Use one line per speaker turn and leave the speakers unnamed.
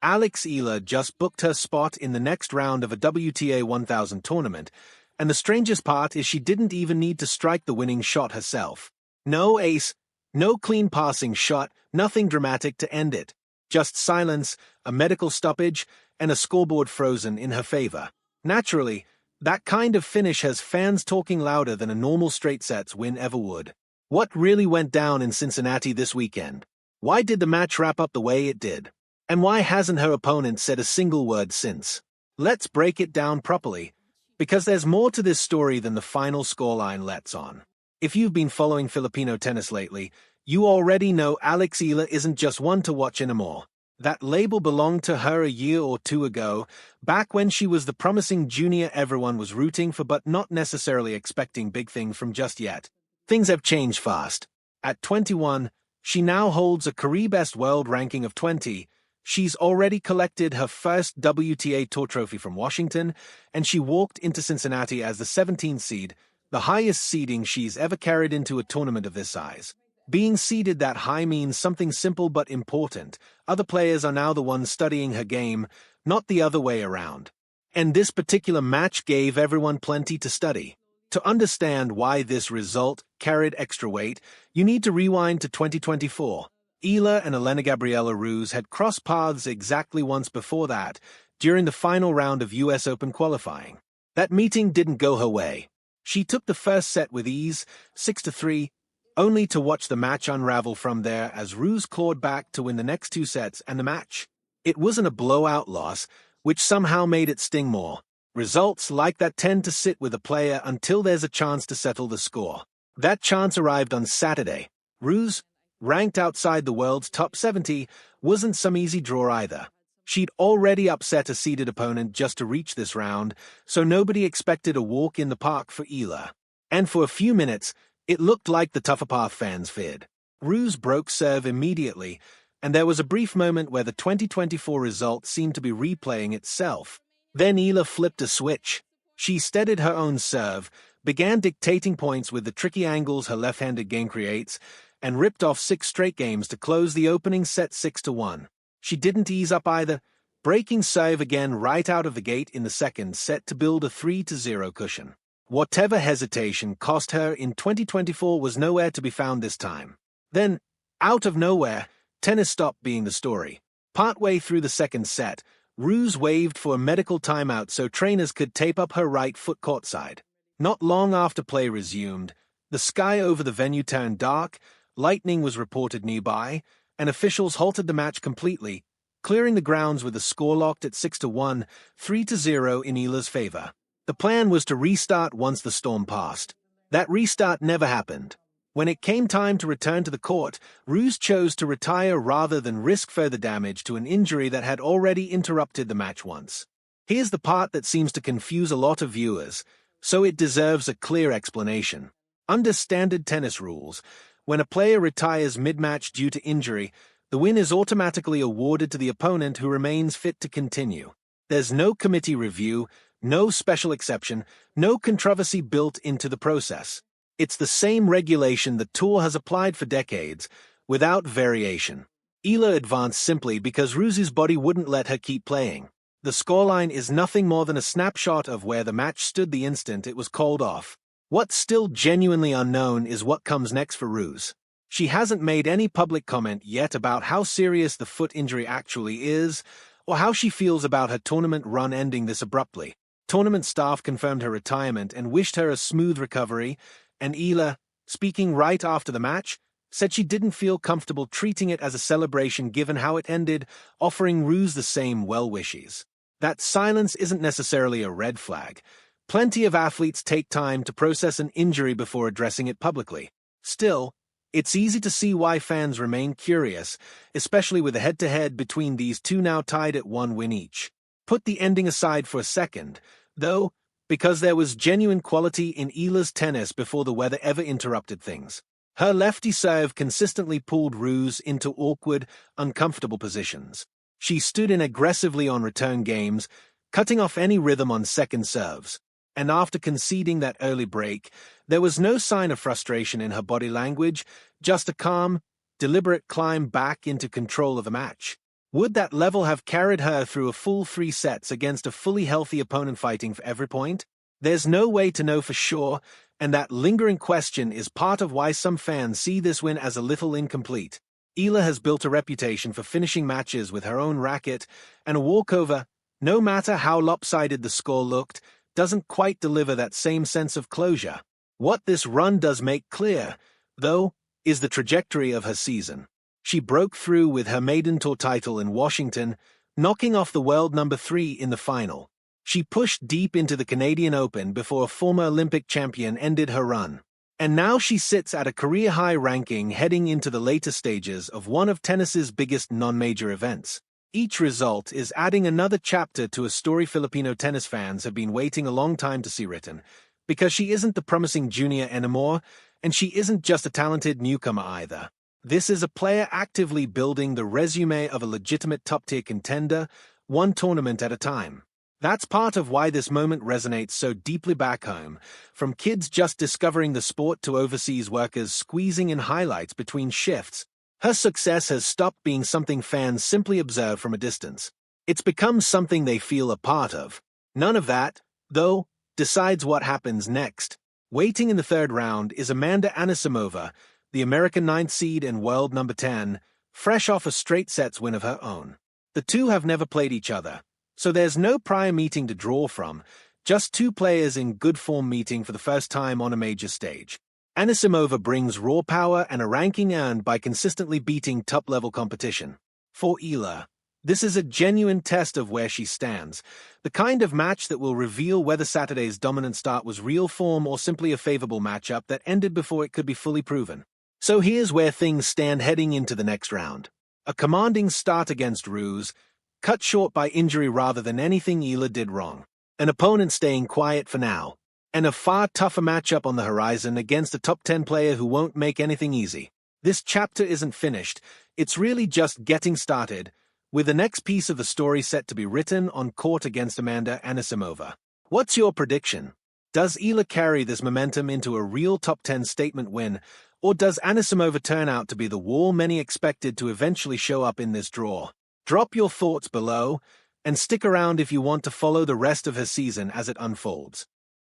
Eala just booked her spot in the next round of a WTA 1000 tournament, and the strangest part is she didn't even need to strike the winning shot herself. No ace, no clean passing shot, nothing dramatic to end it. Just silence, a medical stoppage, and a scoreboard frozen in her favor. Naturally, that kind of finish has fans talking louder than a normal straight sets win ever would. What really went down in Cincinnati this weekend? Why did the match wrap up the way it did? And why hasn't her opponent said a single word since? Let's break it down properly, because there's more to this story than the final scoreline lets on. If you've been following Filipino tennis lately, you already know Eala isn't just one to watch anymore. That label belonged to her a year or two ago, back when she was the promising junior everyone was rooting for but not necessarily expecting big things from just yet. Things have changed fast. At 21, she now holds a career-best world ranking of 20. She's already collected her first WTA Tour trophy from Washington, and she walked into Cincinnati as the 17th seed, the highest seeding she's ever carried into a tournament of this size. Being seeded that high means something simple but important. Other players are now the ones studying her game, not the other way around. And this particular match gave everyone plenty to study. To understand why this result carried extra weight, you need to rewind to 2024. Eala and Elena-Gabriela Ruse had crossed paths exactly once before that, during the final round of US Open qualifying. That meeting didn't go her way. She took the first set with ease, 6-3, only to watch the match unravel from there as Ruse clawed back to win the next two sets and the match. It wasn't a blowout loss, which somehow made it sting more. Results like that tend to sit with a player until there's a chance to settle the score. That chance arrived on Saturday. Ruse, ranked outside the world's top 70, wasn't some easy draw either. She'd already upset a seeded opponent just to reach this round, so nobody expected a walk in the park for Eala. And for a few minutes, it looked like the tougher path fans feared. Ruse broke serve immediately, and there was a brief moment where the 2024 result seemed to be replaying itself. Then Eala flipped a switch. She steadied her own serve, began dictating points with the tricky angles her left-handed game creates, and ripped off 6 straight games to close the opening set 6-1. She didn't ease up either, breaking serve again right out of the gate in the second set to build a 3-0 cushion. Whatever hesitation cost her in 2024 was nowhere to be found this time. Then, out of nowhere, tennis stopped being the story. Partway through the second set, Ruse waved for a medical timeout so trainers could tape up her right foot courtside. Not long after play resumed, the sky over the venue turned dark, lightning was reported nearby, and officials halted the match completely, clearing the grounds with the score locked at 6-1, 3-0 in Eala's favor. The plan was to restart once the storm passed. That restart never happened. When it came time to return to the court, Ruse chose to retire rather than risk further damage to an injury that had already interrupted the match once. Here's the part that seems to confuse a lot of viewers, so it deserves a clear explanation. Under standard tennis rules, when a player retires mid-match due to injury, the win is automatically awarded to the opponent who remains fit to continue. There's no committee review, no special exception, no controversy built into the process. It's the same regulation the tour has applied for decades, without variation. Eala advanced simply because Ruse's body wouldn't let her keep playing. The scoreline is nothing more than a snapshot of where the match stood the instant it was called off. What's still genuinely unknown is what comes next for Ruse. She hasn't made any public comment yet about how serious the foot injury actually is, or how she feels about her tournament run ending this abruptly. Tournament staff confirmed her retirement and wished her a smooth recovery, and Eala, speaking right after the match, said she didn't feel comfortable treating it as a celebration given how it ended, offering Ruse the same well wishes. That silence isn't necessarily a red flag. Plenty of athletes take time to process an injury before addressing it publicly. Still, it's easy to see why fans remain curious, especially with a head-to-head between these two now tied at 1 win each. Put the ending aside for a second, though, because there was genuine quality in Eala's tennis before the weather ever interrupted things. Her lefty serve consistently pulled Ruse into awkward, uncomfortable positions. She stood in aggressively on return games, cutting off any rhythm on second serves. And after conceding that early break, there was no sign of frustration in her body language, just a calm, deliberate climb back into control of the match. Would that level have carried her through a full 3 sets against a fully healthy opponent fighting for every point? There's no way to know for sure, and that lingering question is part of why some fans see this win as a little incomplete. Eala has built a reputation for finishing matches with her own racket, and a walkover, no matter how lopsided the score looked, doesn't quite deliver that same sense of closure. What this run does make clear, though, is the trajectory of her season. She broke through with her maiden tour title in Washington, knocking off the world number 3 in the final. She pushed deep into the Canadian Open before a former Olympic champion ended her run. And now she sits at a career-high ranking heading into the later stages of one of tennis's biggest non-major events. Each result is adding another chapter to a story Filipino tennis fans have been waiting a long time to see written, because she isn't the promising junior anymore, and she isn't just a talented newcomer either. This is a player actively building the resume of a legitimate top-tier contender, one tournament at a time. That's part of why this moment resonates so deeply back home, from kids just discovering the sport to overseas workers squeezing in highlights between shifts. Her success has stopped being something fans simply observe from a distance. It's become something they feel a part of. None of that, though, decides what happens next. Waiting in the third round is Amanda Anisimova, the American 9th seed and world number 10, fresh off a straight sets win of her own. The two have never played each other, so there's no prior meeting to draw from, just two players in good form meeting for the first time on a major stage. Anisimova brings raw power and a ranking earned by consistently beating top-level competition. For Eala, this is a genuine test of where she stands, the kind of match that will reveal whether Saturday's dominant start was real form or simply a favorable matchup that ended before it could be fully proven. So here's where things stand heading into the next round. A commanding start against Ruse, cut short by injury rather than anything Eala did wrong. An opponent staying quiet for now. And a far tougher matchup on the horizon against a top 10 player who won't make anything easy. This chapter isn't finished, it's really just getting started, with the next piece of the story set to be written on court against Amanda Anisimova. What's your prediction? Does Eala carry this momentum into a real top 10 statement win, or does Anisimova turn out to be the wall many expected to eventually show up in this draw? Drop your thoughts below, and stick around if you want to follow the rest of her season as it unfolds.